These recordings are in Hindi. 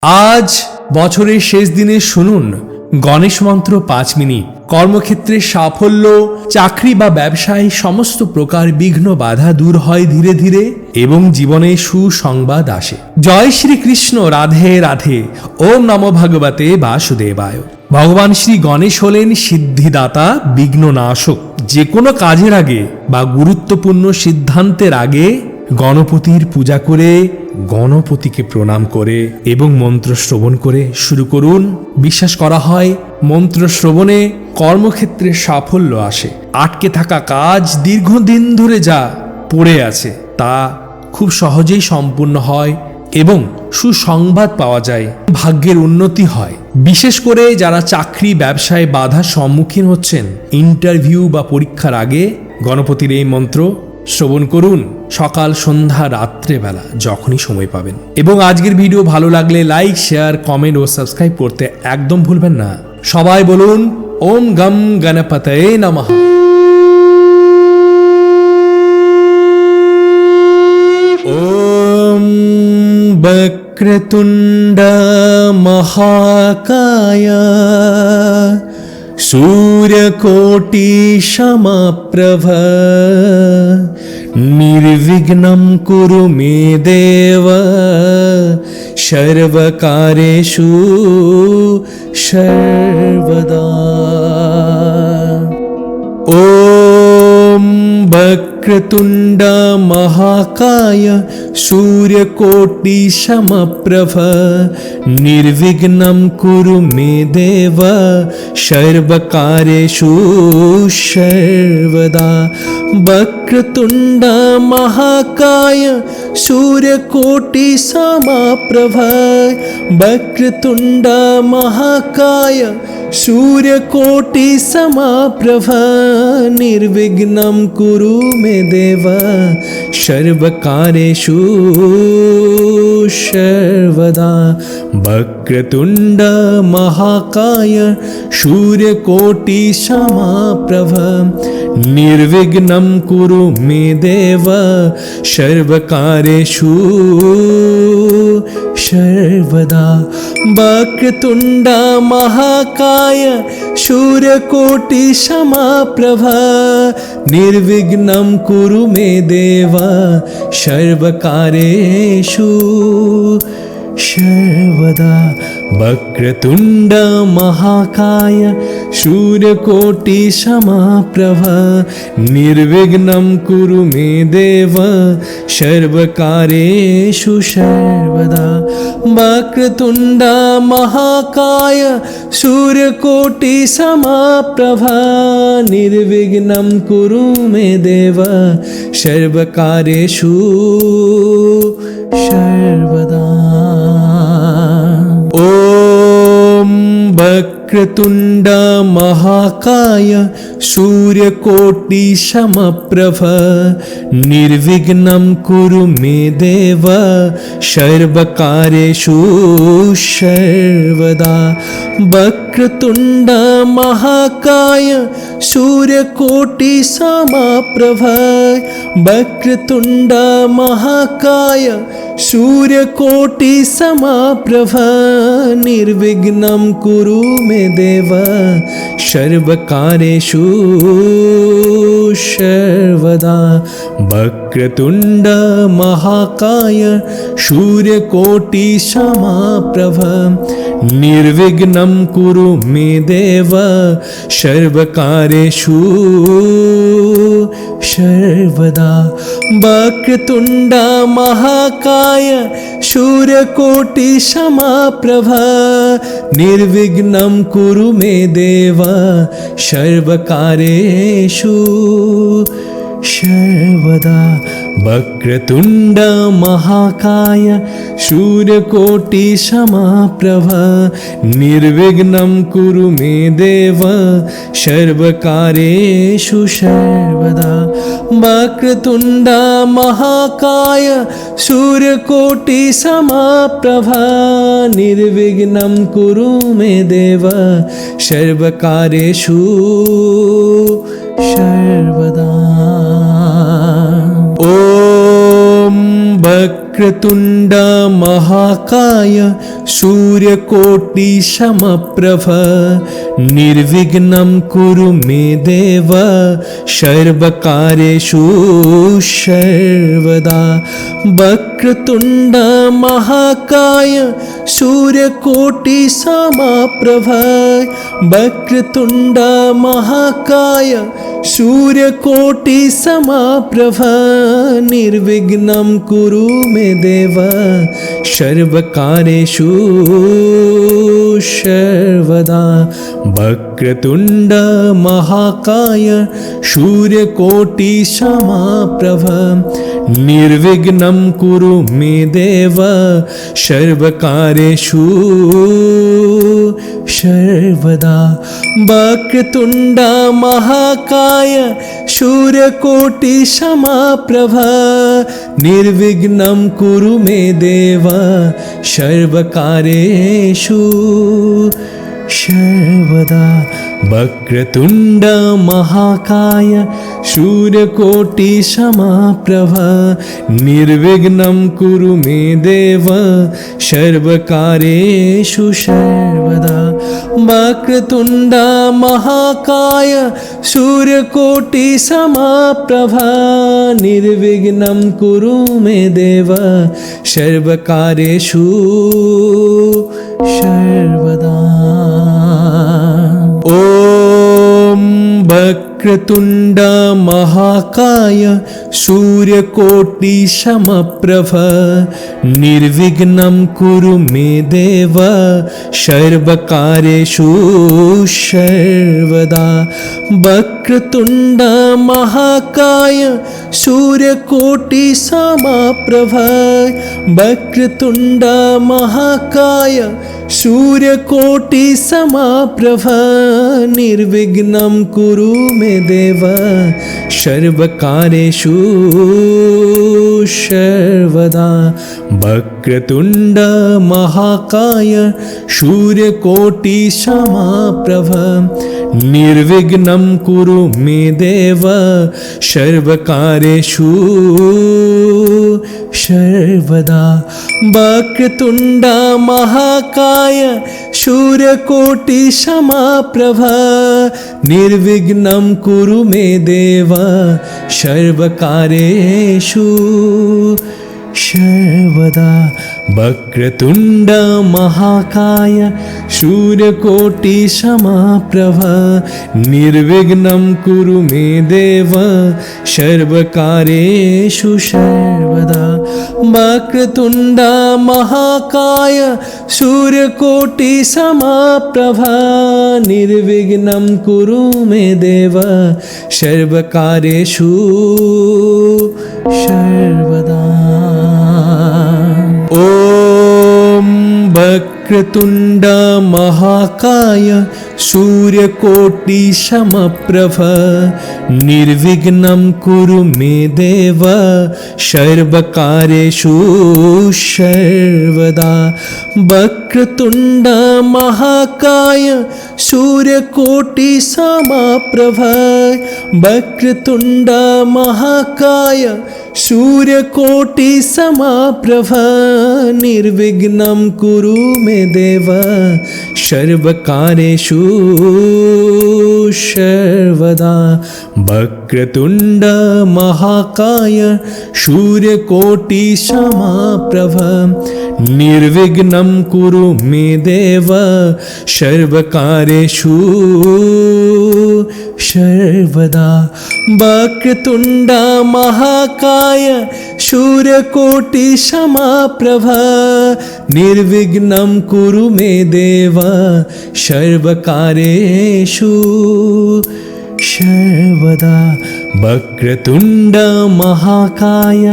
আজ বছরের শেষ দিনে শুনুন গণেশ মন্ত্র 5 মিনিট। কর্মক্ষেত্রে সাফল্য, চাকরি বা ব্যবসায় সমস্ত প্রকার বিঘ্ন বাধা দূর হয় ধীরে ধীরে এবং জীবনে সুসংবাদ আসে। জয় শ্রীকৃষ্ণ, রাধে রাধে। ওম নমো ভগবতে বাসুদেবায়। ভগবান শ্রী গণেশ হলেন সিদ্ধিদাতা, বিঘ্ননাশক। যে কোনো কাজের আগে বা গুরুত্বপূর্ণ সিদ্ধান্তের আগে গণপতির পূজা করে, গণপতিকে প্রণাম করে এবং মন্ত্র শ্রবণ করে শুরু করুন। বিশ্বাস করা হয় মন্ত্র শ্রবণে কর্মক্ষেত্রে সাফল্য আসে। আটকে থাকা কাজ দীর্ঘদিন ধরে যা পড়ে আছে তা খুব সহজেই সম্পূর্ণ হয় এবং সুসংবাদ পাওয়া যায়, ভাগ্যের উন্নতি হয়। বিশেষ করে যারা চাকরি ব্যবসায় বাধার সম্মুখীন হচ্ছেন, ইন্টারভিউ বা পরীক্ষার আগে গণপতির এই মন্ত্র শ্রবণ করুন সকাল, সন্ধ্যা, রাত্রেবেলা যখনই সময় পাবেন। এবং আজকের ভিডিও ভালো লাগলে লাইক, শেয়ার, কমেন্ট ও সাবস্ক্রাইব করতে একদম ভুলবেন না। সবাই বলুন ওম গম গণপতয়ে নমঃ। ওম বক্রতুণ্ড মহাকায় सूर्यकोटि समप्रभ निर्विघ्नं कुरु मे देव सर्वकार्येषु सर्वदा। ॐ वक्रतुण्ड महाकाय सूर्यकोटि समप्रभ निर्विघ्नं कुरु मे देव सर्वकार्येषु सर्वदा। वक्रतुण्ड महाकाय सूर्यकोटि समप्रभ वक्रतुण्ड महाकाय सूर्यकोटि समप्रभ निर्विघ्नं कुरु मे देव सर्वकार्येषु सर्वदा। वक्रतुण्ड महाकाय सूर्यकोटि समप्रभ निर्विघ्नं कुरु मे देव सर्वकार्येषु सर्वदा। वक्रतुण्ड महाकाय सूर्यकोटि समप्रभ निर्विघ्नं कुरु मे देव सर्वकार्येषु सर्वदा। वक्रतुण्ड महाकाय सूर्यकोटि समप्रभ निर्विघ्नं कुरु मे देव सर्वकार्येषु सर्वदा। वक्रतुण्ड महाकाय सूर्यकोटि समप्रभ निर्विघ्नं कुरु मे देव सर्वकार्येषु सर्वदा। ॐ वक्रतुण्ड महाकाय सूर्यकोटि समप्रभ निर्विघ्नं कुरु मे देव सर्वकार्येषु सर्वदा। वक्रतुण्ड महाकाय सूर्यकोटि समप्रभ वक्रतुण्ड महाकाय सूर्यकोटि समप्रभ निर्विघ्नं कुरु मे देव सर्वकार्येषु सर्वदा। वक्रतुण्ड महाकाय सूर्यकोटि समप्रभ निर्विघ्नं कुरु मे देव सर्वकार्येषु सर्वदा। वक्रतुण्ड महाकाय सूर्यकोटि समप्रभ निर्विघ्नं कुरु मे देव सर्वकार्येषु सर्वदा। वक्रतुण्ड महाकाय सूर्यकोटि समप्रभ निर्विघ्नं कुरु मे देव सर्वकार्येषु सर्वदा। वक्रतुण्ड महाकाय सूर्यकोटि समप्रभ निर्विघ्नं कुरु मे देव सर्वकार्येषु सर्वदा। ॐ वक्रतुण्ड महाकाय सूर्यकोटि समप्रभ निर्विघ्नं कुरु मे देव सर्वकार्येषु सर्वदा। वक्रतुण्ड महाकाय सूर्यकोटि समप्रभ वक्रतुण्ड महाकाय सूर्यकोटि समप्रभ निर्विघ्नं कुरु मे देव सर्वकार्येषु सर्वदा। वक्रतुण्ड महाकाय सूर्यकोटि समप्रभ निर्विघ्नं कुरु मे देव सर्वकार्येषु सर्वदा। वक्रतुण्ड महाकाय सूर्यकोटि समप्रभ निर्विघ्नं कुरु मे देव सर्वकार्येषु सर्वदा। वक्रतुण्ड महाकाय सूर्यकोटि समप्रभ निर्विघ्नं कुरु मे देव सर्वकार्येषु सर्वदा। वक्रतुण्ड महाकाय सूर्यकोटि समप्रभ निर्विघ्नं कुरु मे देव सर्वकार्येषु सर्वदा। ॐ वक्रतुण्ड महाकाय सूर्यकोटि समप्रभ निर्विघ्नं कुरु मे देव सर्वकार्येषु सर्वदा। वक्रतुण्ड महाकाय सूर्यकोटि समप्रभ वक्रतुण्ड महाकाय सूर्यकोटि समप्रभ निर्विघ्नं कुरु मे देव सर्वकार्येषु सर्वदा। वक्रतुण्ड महाकाय सूर्यकोटि समप्रभ निर्विघ्नं कुरु मे देव सर्वकार्येषु सर्वदा। वक्रतुण्ड महाकाय सूर्यकोटि समप्रभ निर्विघ्नं कुरु मे देव सर्वकार्येषु सर्वदा। वक्रतुण्ड महाकाय सूर्यकोटि समप्रभ निर्विघ्नं कुरु मे देव सर्वकार्येषु सर्वदा। वक्रतुण्ड महाकाय सूर्यकोटि समप्रभ निर्विघ्नं कुरु मे देव सर्वकार्येषु सर्वदा। ॐ वक्रतुण्ड महाकाय सूर्यकोटि समप्रभ निर्विघ्नं कुरु मे देव सर्वकार्येषु सर्वदा। वक्रतुण्ड महाकाय सूर्यकोटि समप्रभ वक्रतुण्ड महाकाय सूर्यकोटि समप्रभ निर्विघ्नं कुरु मे देव सर्वकार्येषु सर्वदा। वक्रतुण्ड महाकाय सूर्यकोटि समप्रभ निर्विघ्नं कुरु मे देव सर्वकार्येषु सर्वदा। वक्रतुण्ड महाकाय सूर्यकोटि समप्रभ निर्विघ्नं कुरु मे देव सर्वकार्येषु सर्वदा। वक्रतुण्ड महाकाय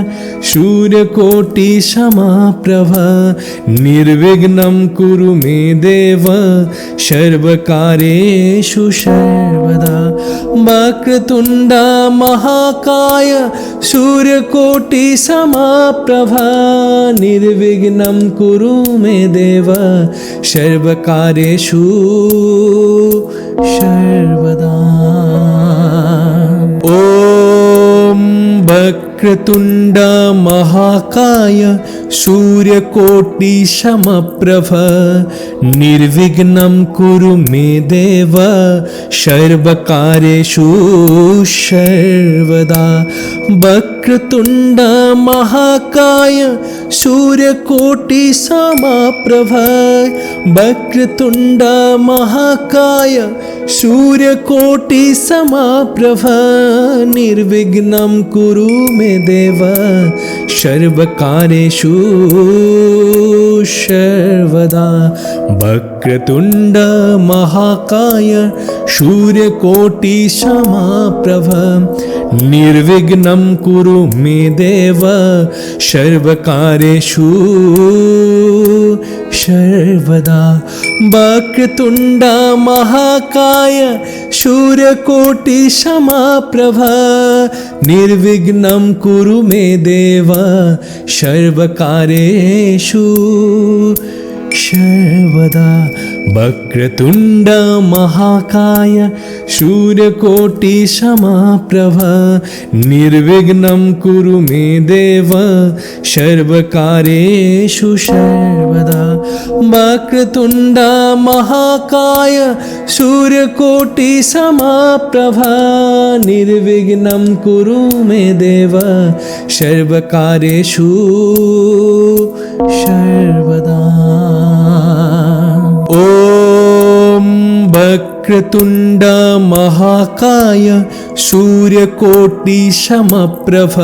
सूर्यकोटि समप्रभ निर्विघ्नं कुरु मे देव सर्वकार्येषु सर्वदा। वक्रतुण्ड महाकाय सूर्यकोटि समप्रभ निर्विघ्नं कुरु मे देव सर्वकार्येषु सर्वदा। ॐ वक्रतुण्ड महाकाय सूर्यकोटि समप्रभ निर्विघ्नं कुरु मे देव सर्वकार्येषु सर्वदा। वक्रतुण्ड महाकाय सूर्यकोटि समप्रभ वक्रतुण्ड महाकाय सूर्यकोटि समप्रभ निर्विघ्नं कुरु मे देव सर्वकार्येषु सर्वदा। वक्रतुण्ड महाकाय सूर्यकोटि समप्रभ निर्विघ्नं कुरु मे देव सर्वकार्येषु सर्वदा। वक्रतुण्ड महाकाय सूर्यकोटि समप्रभ निर्विघ्नं कुरु मे देव सर्वकार्येषु सर्वदा। वक्रतुण्ड महाकाय सूर्यकोटि समप्रभ निर्विघ्नं कुरु मे देव सर्वकार्येषु सर्वदा। वक्रतुण्ड महाकाय सूर्यकोटि समप्रभ निर्विघ्नं कुरु मे देव सर्वकार्येषु सर्वदा। ॐ वक्रतुण्ड महाकाय सूर्यकोटि समप्रभ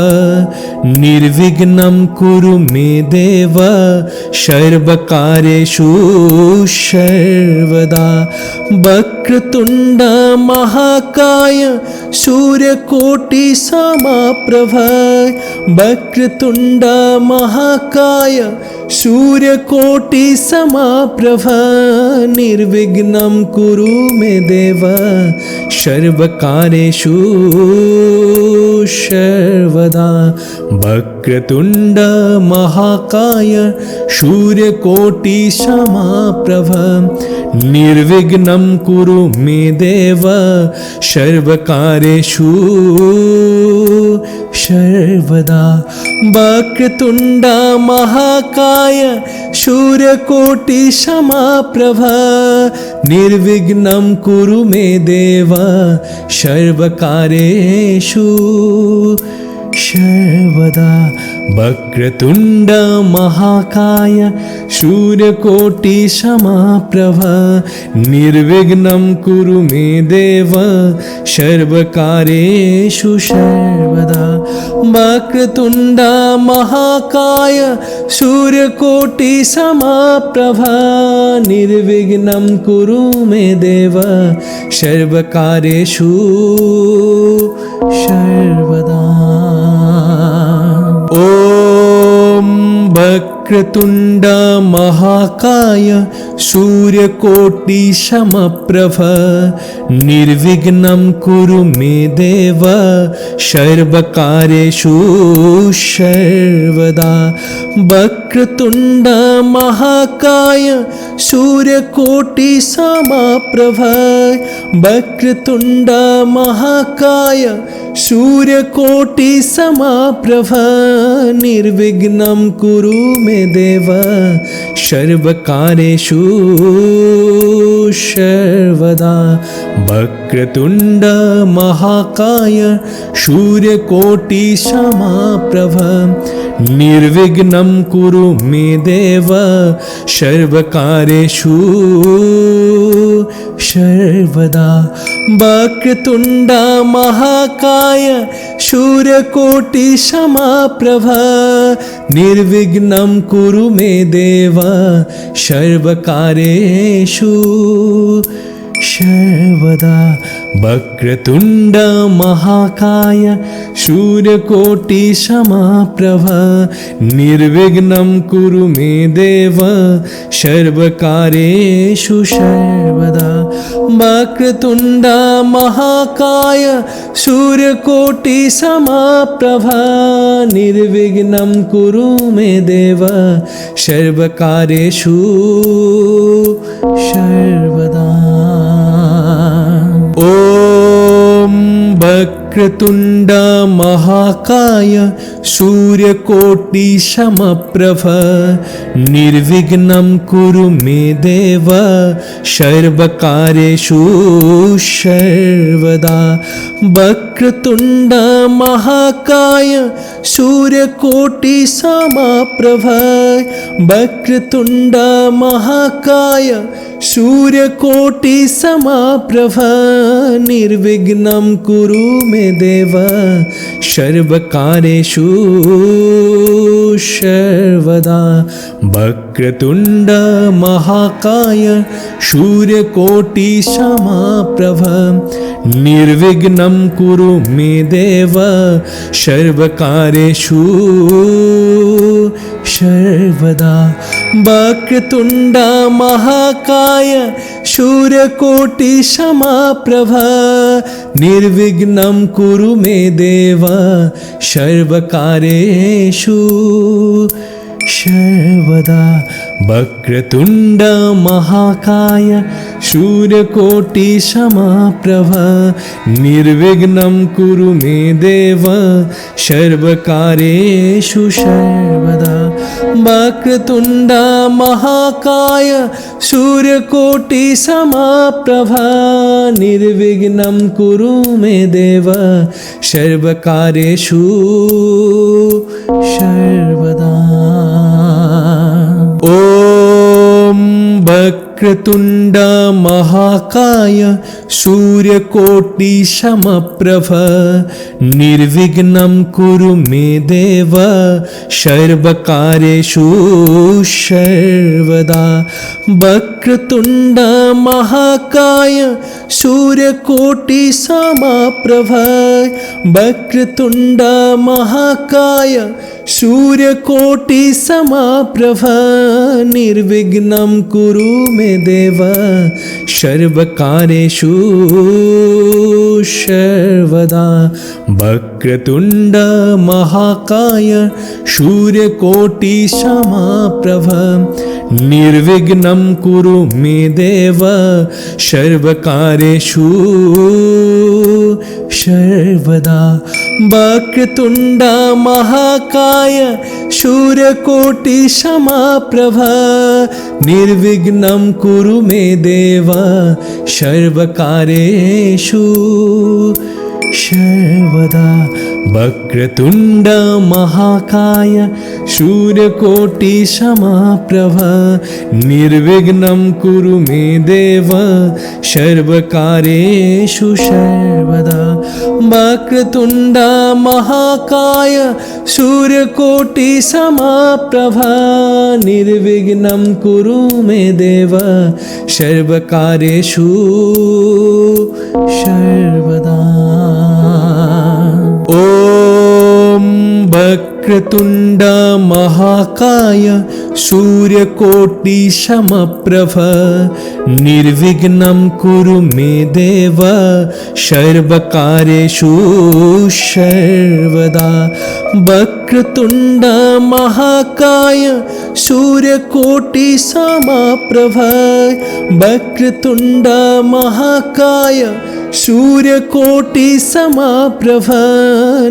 निर्विघ्नं कुरु मे देव सर्वकार्येषु सर्वदा। वक्रतुण्ड महाकाय सूर्यकोटि समप्रभ वक्रतुण्ड महाकाय सूर्यकोटि समप्रभ निर्विघ्नं कुरु मे देव सर्वकार्येषु सर्वदा। वक्रतुण्ड महाकाय सूर्यकोटि समप्रभ निर्विघ्नं कुरु मे देव सर्वकार्येषु सर्वदा। वक्रतुण्ड महाकाय सूर्यकोटि समप्रभ निर्विघ्नं कुरु मे देव सर्वकार्येषु सर्वदा। वक्रतुण्ड महाकाय सूर्यकोटि समप्रभ निर्विघ्नं कुरु मे देव सर्वकार्येषु सर्वदा। वक्रतुण्ड महाकाय सूर्यकोटि समप्रभ निर्विघ्नं कुरु मे देव सर्वकार्येषु सर्वदा। ॐ वक्रतुण्ड महाकाय सूर्यकोटि समप्रभ निर्विघ्नं कुरु मे देव सर्वकार्येषु सर्वदा। वक्रतुण्ड महाकाय सूर्यकोटि समप्रभ वक्रतुण्ड महाकाय सूर्यकोटि समप्रभ निर्विघ्नं कुरु मे देव सर्वकार्येषु सर्वदा। वक्रतुण्ड महाकाय सूर्यकोटि समप्रभ निर्विघ्नं कुरु मे देव सर्वकार्येषु सर्वदा। वक्रतुण्ड महाकाय सूर्यकोटि समप्रभ निर्विघ्नं कुरु मे देव सर्वकार्येषु सर्वदा। वक्रतुण्ड महाकाय सूर्यकोटि समप्रभ निर्विघ्नं कुरु मे देव सर्वकार्येषु सर्वदा। वक्रतुण्ड महाकाय सूर्यकोटि समप्रभ निर्विघ्नं कुरु मे देव सर्वकार्येषु सर्वदा। ॐ वक्रतुण्ड वक्रतुण्ड महाकाय सूर्यकोटि समप्रभ निर्विघ्नं कुरु मे देव सर्वकार्येषु सर्वदा। वक्रतुण्ड महाकाय सूर्यकोटि समप्रभ वक्रतुण्ड महाकाय सूर्यकोटि समप्रभ निर्विघ्नं कुरु मे देव सर्वकार्येषु सर्वदा। वक्रतुण्ड महाकाय सूर्यकोटि समप्रभ निर्विघ्नं कुरु मे देव सर्वकार्येषु सर्वदा। वक्रतुण्ड महाकाय सूर्यकोटि समप्रभ निर्विघ्नं कुरु मे देव सर्वकार्येषु सर्वदा। वक्रतुण्ड महाकाय सूर्यकोटि समप्रभ निर्विघ्नं कुरु मे देव सर्वकार्येषु सर्वदा। वक्रतुण्ड महाकाय सूर्यकोटि समप्रभ निर्विघ्नं कुरु मे देव सर्वकार्येषु सर्वदा। ॐ वक्रतुण्ड महाकाय सूर्यकोटि समप्रभ निर्विघ्नं कुरु मे देव सर्वकार्येषु सर्वदा। वक्रतुण्ड महाकाय सूर्यकोटि समप्रभ वक्रतुण्ड महाकाय सूर्यकोटि समप्रभ निर्विघ्नं कुरु मे देव सर्वकार्येषु सर्वदा। वक्रतुण्ड महाकाय सूर्यकोटि समप्रभ निर्विघ्नं कुरु मे देव सर्वकार्येषु सर्वदा। वक्रतुण्ड महाकाय सूर्यकोटि समप्रभ निर्विघ्नं कुरु मे देव सर्वकार्येषु सर्वदा। वक्रतुण्ड महाकाय सूर्यकोटि समप्रभ निर्विघ्नं कुरु मे देव सर्वकार्येषु सर्वदा। वक्रतुण्ड महाकाय सूर्यकोटि समप्रभ निर्विघ्नं कुरु मे देव सर्वकार्येषु सर्वदा। ॐ वक्रतुण्ड महाकाय सूर्यकोटि समप्रभ निर्विघ्नं कुरु मे देव सर्वकार्येषु सर्वदा। वक्रतुण्ड महाकाय सूर्यकोटि समप्रभ वक्रतुण्ड महाकाय सूर्यकोटि समप्रभ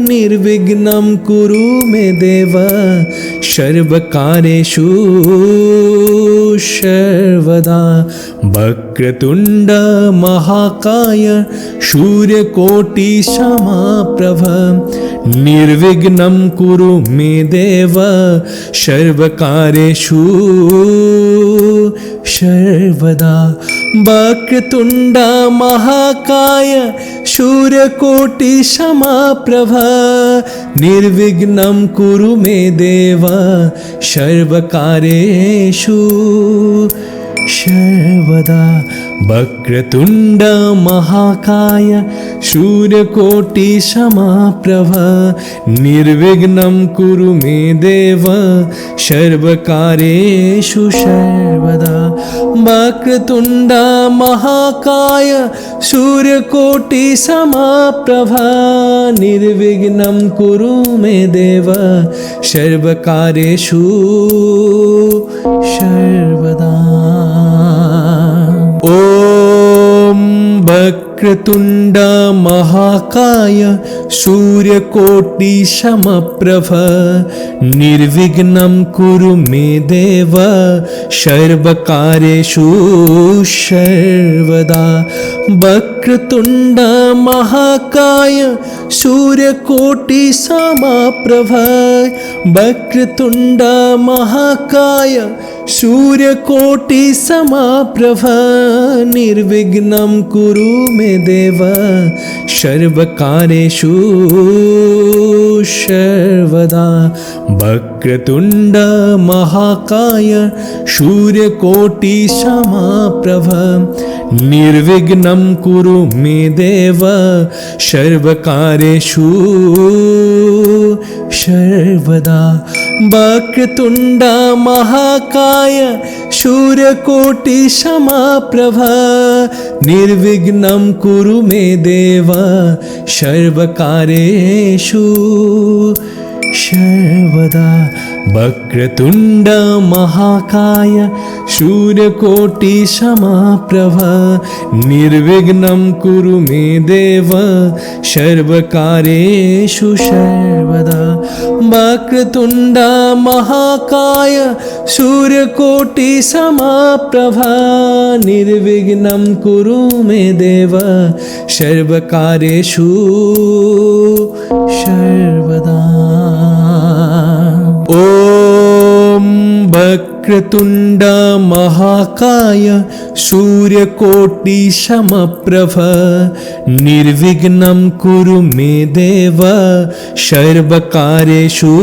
निर्विघ्नं कुरु मे देव सर्वकार्येषु सर्वदा। वक्रतुण्ड महाकाय सूर्यकोटि समप्रभ निर्विघ्नं कुरु मे देव सर्वकार्येषु सर्वदा। वक्रतुण्ड महाकाय सूर्यकोटि समप्रभ निर्विघ्नं कुरु मे देव सर्वकार्येषु सर्वदा। वक्रतुण्ड महाकाय सूर्यकोटि समप्रभ निर्विघ्नं कुरु मे देव सर्वकार्येषु सर्वदा। वक्रतुण्ड महाकाय सूर्यकोटि समप्रभ निर्विघ्नं कुरु मे देव सर्वकार्येषु सर्वदा। ॐ वक्रतुण्ड महाकाय सूर्यकोटि समप्रभ निर्विघ्नं कुरु मे देव सर्वकार्येषु सर्वदा। वक्रतुण्ड महाकाय सूर्यकोटि समप्रभ वक्रतुण्ड महाकाय सूर्यकोटि समप्रभ निर्विघ्नं कुरु मे देव सर्वकार्येषु सर्वदा। वक्रतुण्ड महाकाय सूर्यकोटि समप्रभ निर्विघ्नं कुरु मे देव सर्वकार्येषु सर्वदा। वक्रतुण्ड महाकाय सूर्यकोटि समप्रभ निर्विघ्नं कुरु मे देव सर्वकार्येषु सर्वदा। वक्रतुण्ड महाकाय सूर्यकोटि समप्रभ निर्विघ्नं कुरु मे देव सर्वकार्येषु सर्वदा। वक्रतुण्ड महाकाय सूर्यकोटि समप्रभ निर्विघ्नं कुरु मे देव सर्वकार्येषु सर्वदा। ॐ वक्रतुण्ड महाकाय सूर्यकोटि समप्रभ निर्विघ्नं कुरु मे देव सर्वकार्येषु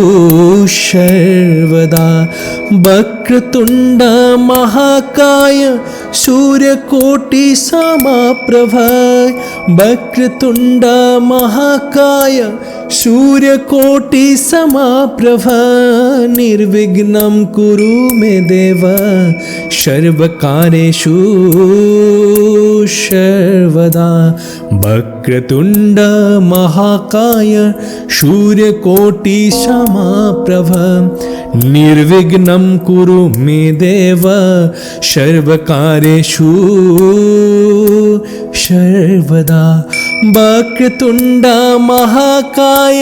सर्वदा। वक्रतुण्ड महाकाय सूर्यकोटि समप्रभ वक्रतुण्ड महाकाय सूर्यकोटि समप्रभ निर्विघ्नं कुरु मे देव सर्वकार्येषु सर्वदा। वक्रतुण्ड महाकाय सूर्यकोटि समप्रभ निर्विघ्नं कुरु मे देव सर्वकार्येषु सर्वदा। वक्रतुण्ड महाकाय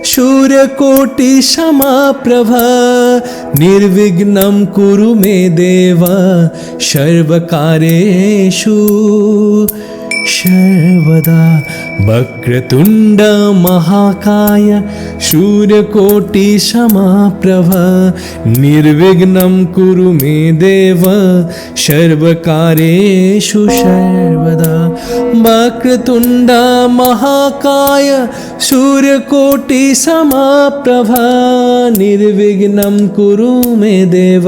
सूर्यकोटि समप्रभ निर्विघ्नं कुरु मे देव सर्वकार्येषु सर्वदा। वक्रतुण्ड महाकाय सूर्यकोटि समप्रभ निर्विघ्नं कुरु मे देव सर्वकार्येषु सर्वदा। वक्रतुण्ड महाकाय सूर्यकोटि समप्रभ निर्विघ्नं कुरु मे देव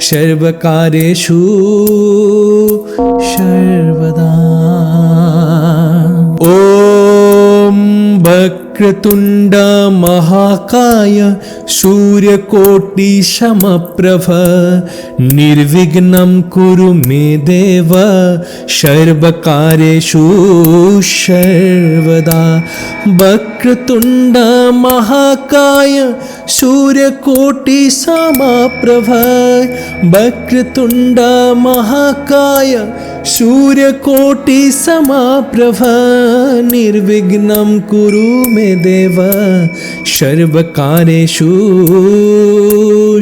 सर्वकार्येषु सर्वदा। ॐ वक्रतुण्ड महाकाय सूर्यकोटि समप्रभ निर्विघ्नं कुरु मे देव सर्वकार्येषु सर्वदा। वक्रतुण्ड महाकाय सूर्यकोटि समप्रभ वक्रतुण्ड महाकाय सूर्यकोटि समप्रभ निर्विघ्नं कुरु मे देव सर्वकार्येषु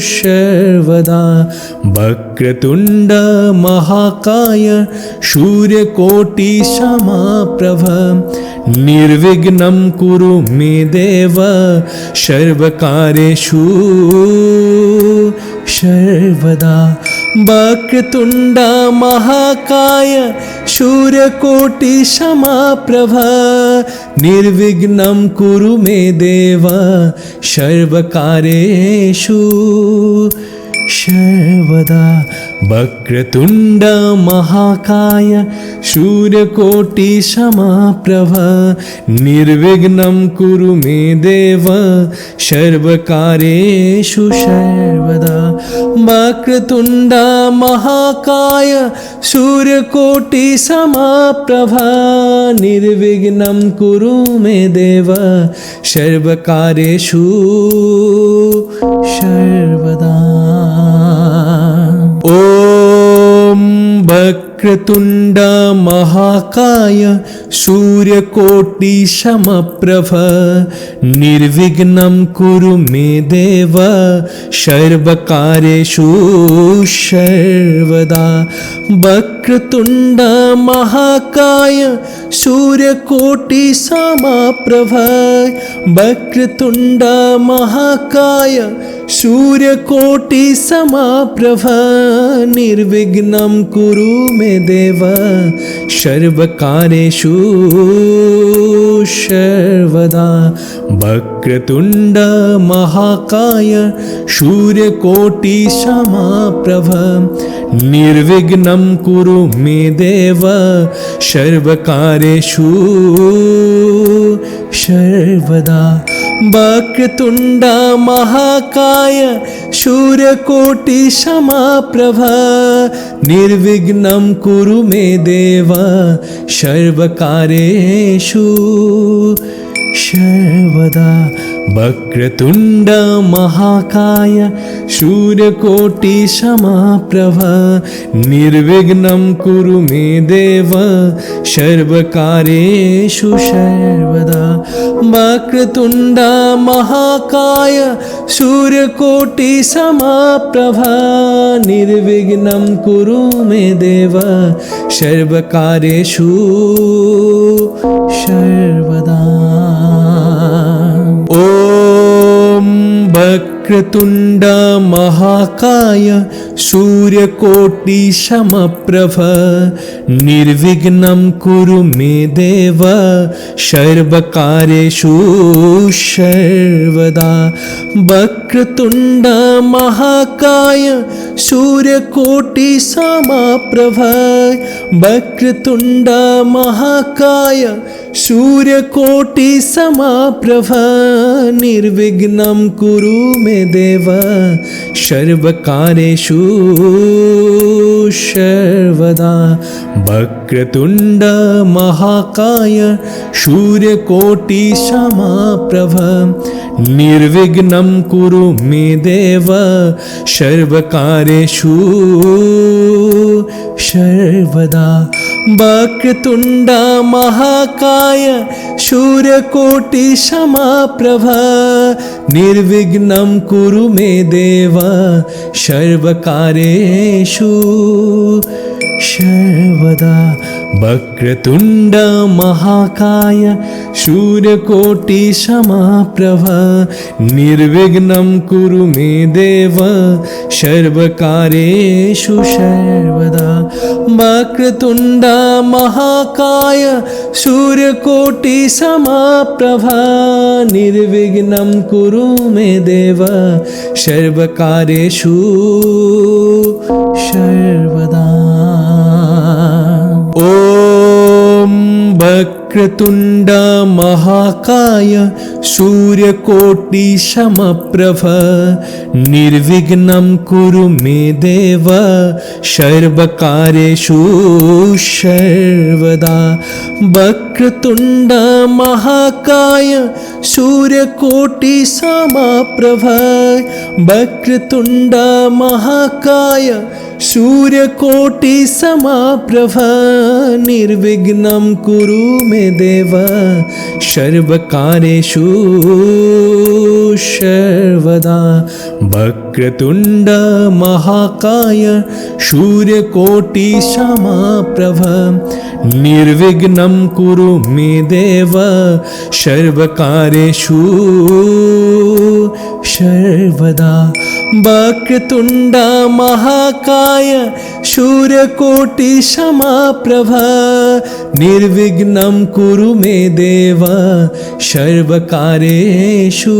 सर्वदा। वक्रतुण्ड महाकाय सूर्यकोटि समप्रभ निर्विघ्नं कुरु मे देव सर्वकार्येषु सर्वदा। वक्रतुण्ड महाकाय सूर्यकोटि समप्रभ निर्विघ्नं कुरु मे देव सर्वकार्येषु सर्वदा। वक्रतुण्ड महाकाय सूर्यकोटि समप्रभ निर्विघ्नं कुरु मे देव सर्वकार्येषु सर्वदा। वक्रतुण्ड महाकाय सूर्यकोटि समप्रभ निर्विघ्नं कुरु मे देव सर्वकार्येषु सर्वदा। ॐ वक्रतुण्ड महाकाय सूर्यकोटि समप्रभ निर्विघ्नं कुरु मे देव सर्वकार्येषु सर्वदा। वक्रतुण्ड महाकाय सूर्यकोटि समप्रभ वक्रतुण्ड महाकाय सूर्यकोटि समप्रभ निर्विघ्नं कुरु मे देव सर्वकार्येषु सर्वदा। वक्रतुण्ड महाकाय सूर्यकोटि समप्रभ निर्विघ्नं कुरु मे देव सर्वकार्येषु सर्वदा। वक्रतुण्ड महाकाय सूर्यकोटि समप्रभ निर्विघ्नं कुरु मे देव सर्वकार्येषु सर्वदा। वक्रतुण्ड महाकाय सूर्यकोटि समप्रभ निर्विघ्नं कुरु मे देव सर्वकार्येषु सर्वदा। वक्रतुण्ड महाकाय सूर्यकोटि समप्रभ निर्विघ्नं कुरु मे देव सर्वकार्येषु सर्वदा। ॐ वक्रतुण्ड महाकाय सूर्यकोटि समप्रभ निर्विघ्नं कुरु मे देव सर्वकार्येषु सर्वदा। वक्रतुण्ड महाकाय सूर्यकोटि समप्रभ वक्रतुण्ड महाकाय सूर्यकोटि समप्रभ निर्विघ्नं कुरु मे देव सर्वकार्येषु सर्वदा। वक्रतुण्ड महाकाय सूर्यकोटि समप्रभ निर्विघ्नं कुरु मे देव सर्वकार्येषु सर्वदा। वक्रतुण्ड महाकाय सूर्यकोटि समप्रभ निर्विघ्नं कुरु मे देव सर्वकार्येषु सर्वदा। वक्रतुण्ड महाकाय सूर्यकोटि समप्रभ निर्विघ्नं कुरु मे देव सर्वकार्येषु सर्वदा। वक्रतुण्ड महाकाय सूर्यकोटि समप्रभ निर्विघ्नं कुरु मे देव सर्वकार्येषु सर्वदा। ॐ वक्रतुण्ड महाकाय सूर्यकोटि समप्रभ निर्विघ्नं कुरु मे देव सर्वकार्येषु सर्वदा। वक्रतुण्ड महाकाय सूर्यकोटि समप्रभ वक्रतुण्ड महाकाय सूर्यकोटि समप्रभ निर्विघ्नं कुरु मे देव सर्वकार्येषु सर्वदा। वक्रतुण्ड महाकाय सूर्यकोटि समप्रभ निर्विघ्नं कुरु मे देव सर्वकार्येषु सर्वदा। वक्रतुण्ड महाकाय सूर्यकोटि समप्रभ निर्विघ्नं कुरु मे देव सर्वकार्येषु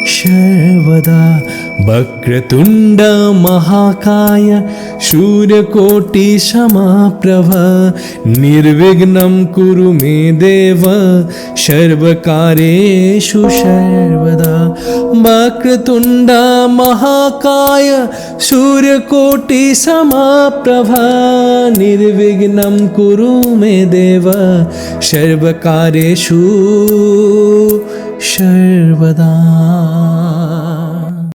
सर्वदा। वक्रतुण्ड महाकाय सूर्यकोटि समप्रभ निर्विघ्नं कुरु मे देव सर्वकार्येषु सर्वदा। वक्रतुण्ड महाकाय सूर्यकोटि समप्रभ निर्विघ्नं कुरु मे देव सर्वकार्येषु सर्वदा।